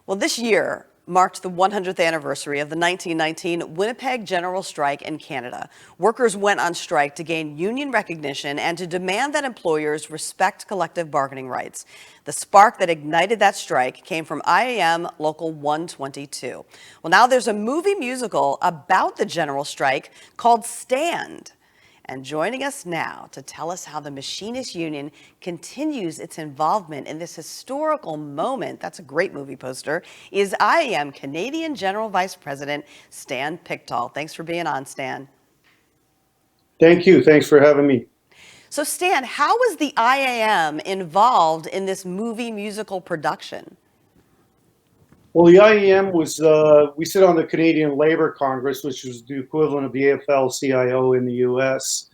Well, this year marked the 100th anniversary of the 1919 Winnipeg General Strike in Canada. Workers went on strike to gain union recognition and to demand that employers respect collective bargaining rights. The spark that ignited that strike came from IAM Local 122. Well, now there's a movie musical about the General Strike called Stand. And joining us now to tell us how the Machinists Union continues its involvement in this historical moment, that's a great movie poster, is IAM Canadian General Vice President Stan Pickthall. Thanks for being on, Stan. Thank you. Thanks for having me. So, Stan, how was the IAM involved in this movie musical production? Well, the IEM was, we sit on the Canadian Labour Congress, which was the equivalent of the AFL-CIO in the US.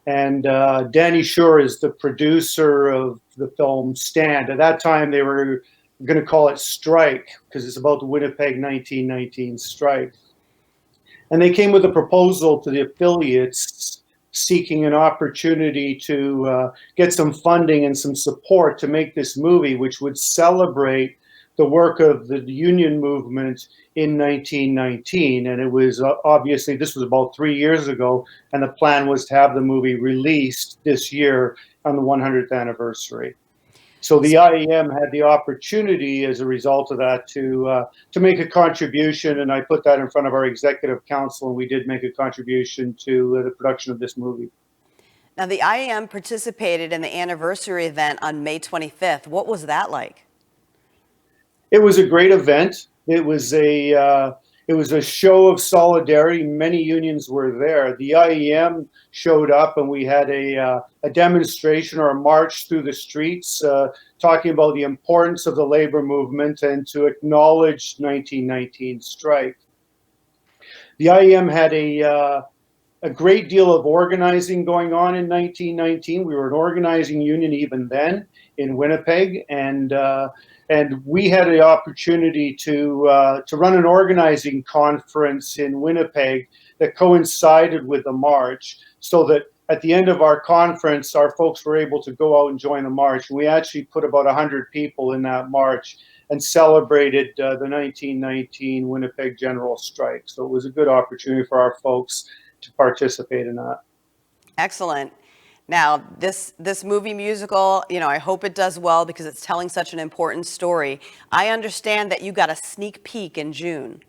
And Danny Shore is the producer of the film Stand. At that time, they were going to call it Strike because it's about the Winnipeg 1919 strike. And they came with a proposal to the affiliates seeking an opportunity to get some funding and some support to make this movie, which would celebrate the work of the union movement in 1919. And it was obviously, this was about 3 years ago, and the plan was to have the movie released this year on the 100th anniversary. So the IEM had the opportunity as a result of that to make a contribution, and I put that in front of our executive council, and we did make a contribution to the production of this movie. Now, the IEM participated in the anniversary event on May 25th. What was that like? It was a great event. It was a show of solidarity. Many unions were there. The IEM showed up, and we had a demonstration or a march through the streets talking about the importance of the labor movement and to acknowledge 1919 strike. The IEM had a great deal of organizing going on in 1919. We were an organizing union even then in Winnipeg, and we had the opportunity to run an organizing conference in Winnipeg that coincided with the march, so that at the end of our conference, our folks were able to go out and join the march. We actually put about 100 people in that march and celebrated the 1919 Winnipeg General Strike. So it was a good opportunity for our folks to participate in that. Excellent. Now, this movie musical, I hope it does well because it's telling such an important story. I understand that you got a sneak peek in June.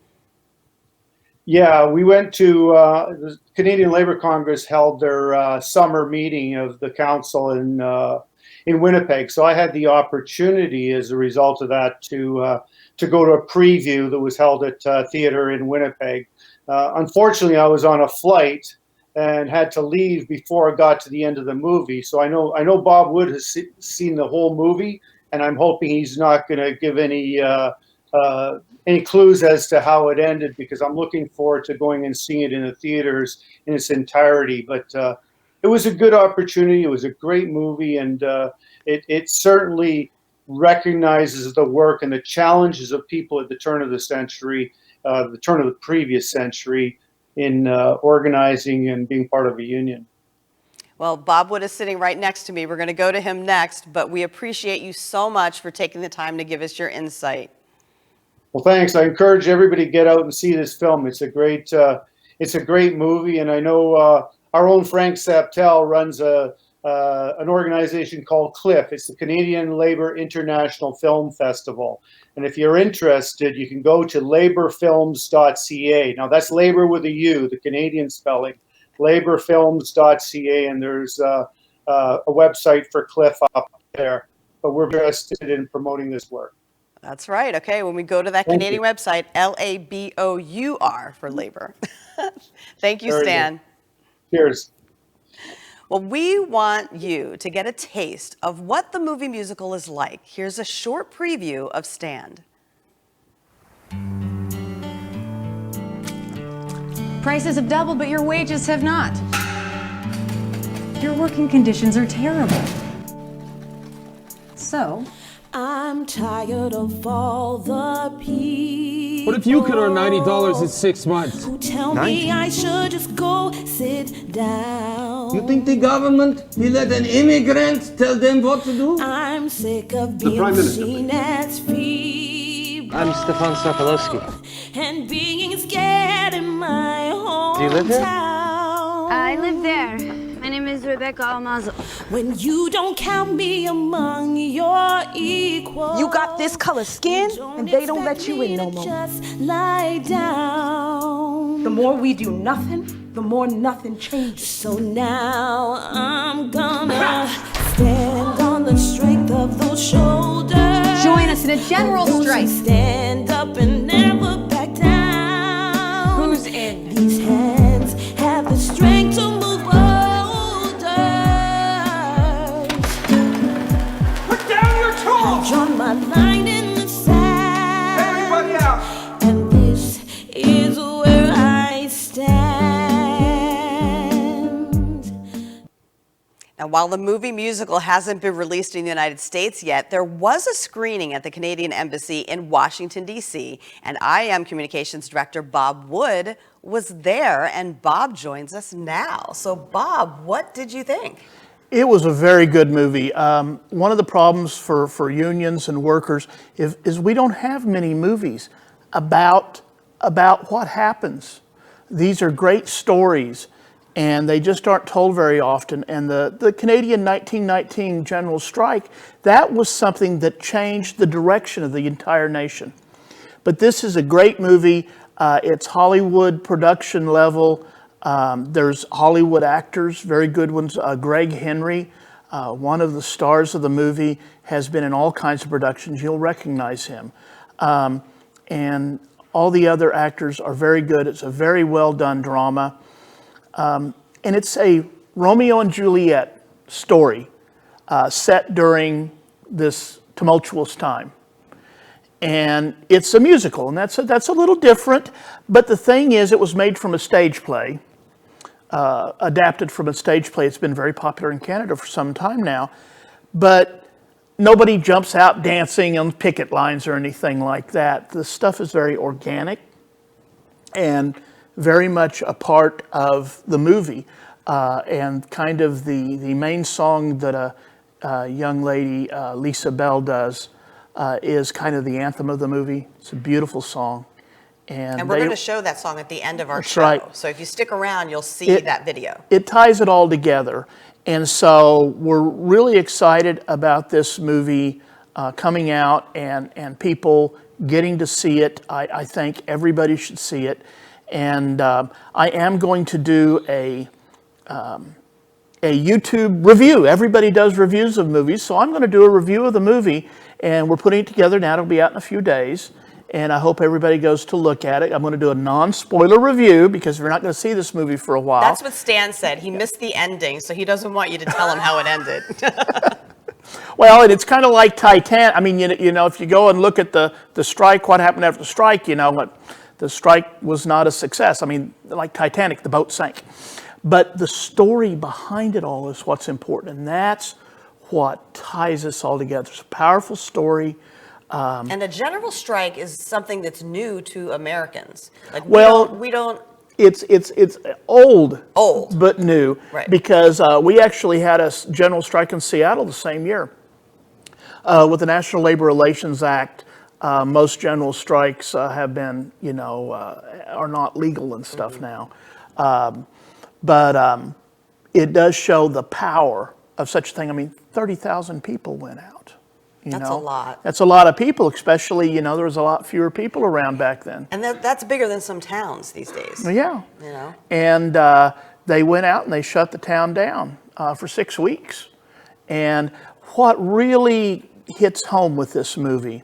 Yeah, we went to the Canadian Labour Congress held their summer meeting of the council in Winnipeg. So I had the opportunity, as a result of that, to go to a preview that was held at theater in Winnipeg. Unfortunately, I was on a flight and had to leave before I got to the end of the movie. So I know Bob Wood has seen the whole movie, and I'm hoping he's not going to give any clues as to how it ended, because I'm looking forward to going and seeing it in the theaters in its entirety. But it was a good opportunity. It was a great movie, and it certainly recognizes the work and the challenges of people at the turn of the century, the turn of the previous century, in organizing and being part of a union. Well, Bob Wood is sitting right next to me. We're going to go to him next, but we appreciate you so much for taking the time to give us your insight. Well, thanks. I encourage everybody to get out and see this film. It's a great movie, and I know our own Frank Saptel runs an organization called CLIF. It's the Canadian Labour International Film Festival. And if you're interested, you can go to laborfilms.ca. Now, that's labor with a U, the Canadian spelling, laborfilms.ca, and there's a website for CLIF up there. But we're interested in promoting this work. That's right. Okay, when we go to that Canadian website, LABOUR for labor. Thank you, Stan. Cheers. Well, we want you to get a taste of what the movie musical is like. Here's a short preview of Stand. Prices have doubled, but your wages have not. Your working conditions are terrible. So, I'm tired of all the people. What if you could earn $90 in 6 months? Who tell me I should just go sit down. You think the government will let an immigrant tell them what to do? I'm sick of being seen as feeble. I'm Stefan Sokolowski. And being scared in my hometown. Do you live here? I live there. My name is Rebecca Almazo. When you don't count me among your equals. You got this color skin, and they don't let you in no more. Just lie down. The more we do nothing, the more nothing changes. So now I'm gonna stand on the strength of those shoulders. Join us in a general strike. Stand up and never back down. Who's in? These hands have the strength to move boulders. Put down your tools! I drawn my line in the sand. Everybody out! And this is where I stand. Now, while the movie musical hasn't been released in the United States yet, there was a screening at the Canadian Embassy in Washington, D.C., and IM Communications Director Bob Wood was there, and Bob joins us now. So, Bob, what did you think? It was a very good movie. One of the problems for unions and workers is we don't have many movies about what happens. These are great stories, and they just aren't told very often. And the Canadian 1919 General Strike, that was something that changed the direction of the entire nation. But this is a great movie. It's Hollywood production level. There's Hollywood actors, very good ones. Greg Henry, one of the stars of the movie, has been in all kinds of productions. You'll recognize him. And all the other actors are very good. It's a very well done drama. And it's a Romeo and Juliet story set during this tumultuous time. And it's a musical, and that's a little different. But the thing is, it was made from a stage play, adapted from a stage play. It's been very popular in Canada for some time now. But nobody jumps out dancing on picket lines or anything like that. The stuff is very organic and very much a part of the movie. And kind of the main song that a young lady, Lisa Bell, does is kind of the anthem of the movie. It's a beautiful song. And we're going to show that song at the end of our show. Right. So if you stick around, you'll see that video. It ties it all together. And so we're really excited about this movie coming out and people getting to see it. I think everybody should see it. And I am going to do a YouTube review. Everybody does reviews of movies, so I'm going to do a review of the movie, and we're putting it together now. It'll be out in a few days, and I hope everybody goes to look at it. I'm going to do a non-spoiler review because we're not going to see this movie for a while. That's what Stan said. He missed the ending, so he doesn't want you to tell him how it ended. Well, and it's kind of like Titanic. I mean, you know, if you go and look at the strike, what happened after the strike, you know, what the strike was not a success. I mean, like Titanic, the boat sank. But the story behind it all is what's important, and that's what ties us all together. It's a powerful story. And a general strike is something that's new to Americans. Like we don't. It's old, but new, right? Because we actually had a general strike in Seattle the same year. With the National Labor Relations Act, most general strikes have been, you know, are not legal and stuff now. But it does show the power of such a thing. I mean, 30,000 people went out. That's a lot. That's a lot of people, especially, you know, there was a lot fewer people around back then. And that's bigger than some towns these days. Yeah. You know? And they went out and they shut the town down for 6 weeks. And what really hits home with this movie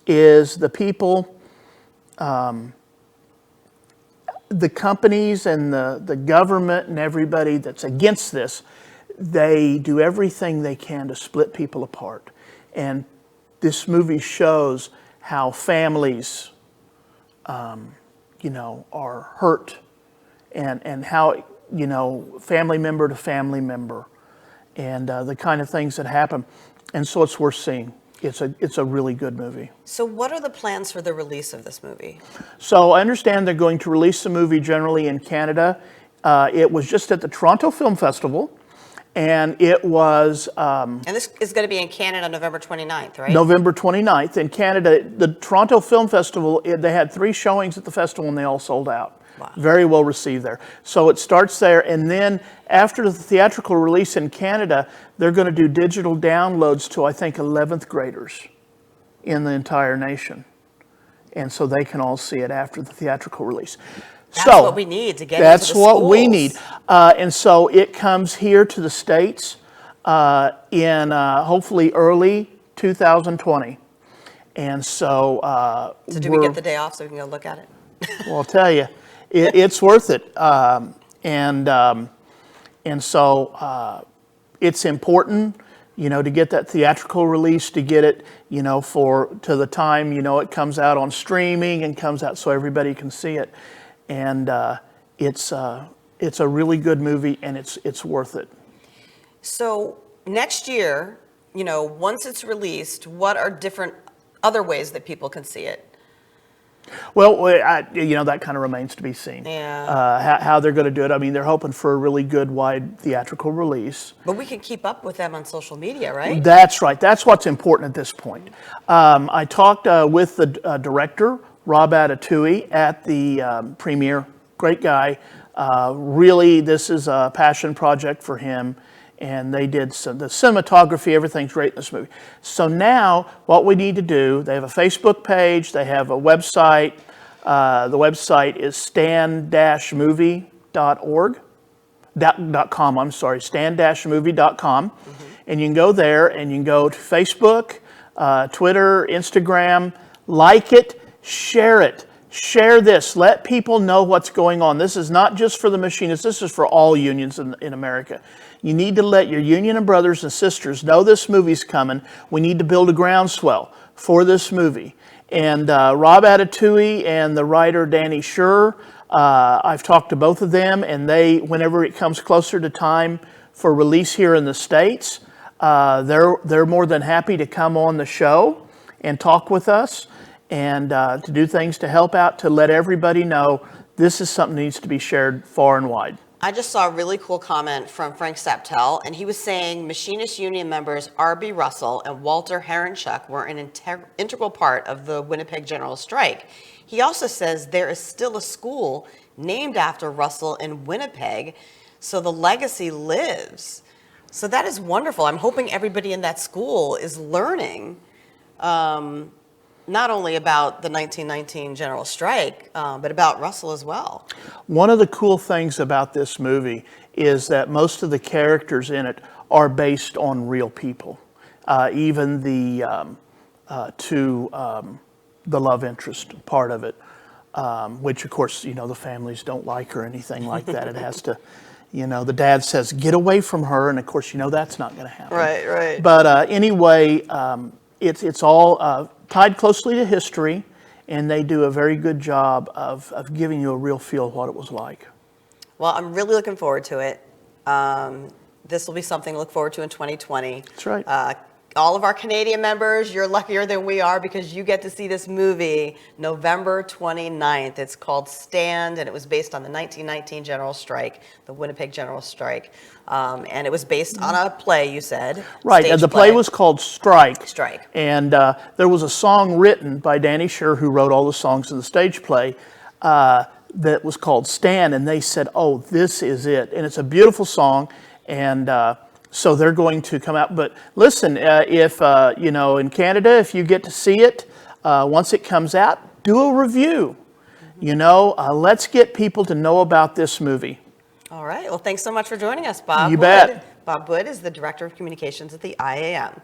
is the people, the companies and the government and everybody that's against this, they do everything they can to split people apart. And this movie shows how families, you know, are hurt and how, you know, family member to family member and the kind of things that happen. And so it's worth seeing. It's a really good movie. So what are the plans for the release of this movie? So I understand they're going to release the movie generally in Canada. It was just at the Toronto Film Festival, And it was And this is going to be in Canada November 29th, right? November 29th. In Canada, the Toronto Film Festival, they had 3 showings at the festival and they all sold out. Wow. Very well received there. So it starts there, and then after the theatrical release in Canada, they're going to do digital downloads to, I think, 11th graders in the entire nation. And so they can all see it after the theatrical release. That's what we need to get That's into the what we schools. need. And so it comes here to the States in hopefully early 2020. And so... So do we get the day off so we can go look at it? Well, I'll tell you, it's worth it. And so it's important, to get that theatrical release, to get it, to the time, it comes out on streaming and comes out so everybody can see it. And it's a really good movie, and it's worth it. So next year, once it's released, what are different other ways that people can see it? Well, that kind of remains to be seen. Yeah. How they're going to do it. I mean, they're hoping for a really good, wide theatrical release. But we can keep up with them on social media, right? That's right. That's what's important at this point. I talked with the director, Rob Atatui, at the premiere. Great guy. Really, this is a passion project for him. And they did the cinematography, everything's great in this movie. So now what we need to do, they have a Facebook page, they have a website. The website is stand-movie.org. .com, I'm sorry, stand-movie.com. And you can go there and you can go to Facebook, Twitter, Instagram, like it, share it. Share this. Let people know what's going on. This is not just for the machinists. This is for all unions in America. You need to let your union and brothers and sisters know this movie's coming. We need to build a groundswell for this movie. And Rob Atatui and the writer Danny Schur, I've talked to both of them, and whenever it comes closer to time for release here in the States, they're more than happy to come on the show and talk with us, and to do things to help out, to let everybody know this is something that needs to be shared far and wide. I just saw a really cool comment from Frank Saptel, and he was saying Machinist Union members R.B. Russell and Walter Herenchuk were an integral part of the Winnipeg General Strike. He also says there is still a school named after Russell in Winnipeg, so the legacy lives. So that is wonderful. I'm hoping everybody in that school is learning not only about the 1919 General Strike, but about Russell as well. One of the cool things about this movie is that most of the characters in it are based on real people. Even the love interest part of it, which of course, the families don't like or anything like that. It has to, the dad says, get away from her. And of course, that's not going to happen. Right. But anyway, it's all tied closely to history, and they do a very good job of giving you a real feel of what it was like. Well, I'm really looking forward to it. This will be something to look forward to in 2020. That's right. All of our Canadian members, you're luckier than we are because you get to see this movie November 29th. It's called Stand, and it was based on the 1919 General Strike, the Winnipeg General Strike. And it was based on a play, you said. Right, and the play was called Strike. Strike. And there was a song written by Danny Schur, who wrote all the songs in the stage play, that was called Stand, and they said, oh, this is it. And it's a beautiful song, and so they're going to come out. But listen, if, in Canada, if you get to see it, once it comes out, do a review. Let's get people to know about this movie. All right. Well, thanks so much for joining us, Bob You Wood. bet. Bob Wood is the Director of Communications at the IAM.